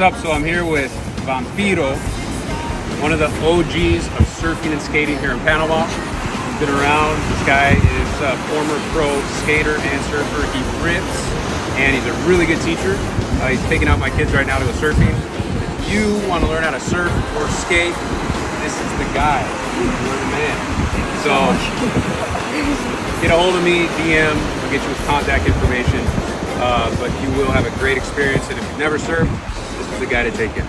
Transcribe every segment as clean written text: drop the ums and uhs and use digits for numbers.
up? So I'm here with Vampiro, one of the OGs of surfing and skating here in Panama. He's been around. This guy is a former pro skater and surfer. He rips, and he's a really good teacher. He's taking out my kids right now to go surfing. If you want to learn how to surf or skate, this is the guy. You're the man. So get a hold of me, DM. I'll get you his contact information. But you will have a great experience, and if you've never surfed, this is the guy to take you.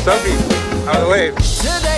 Sophie, out of the wave.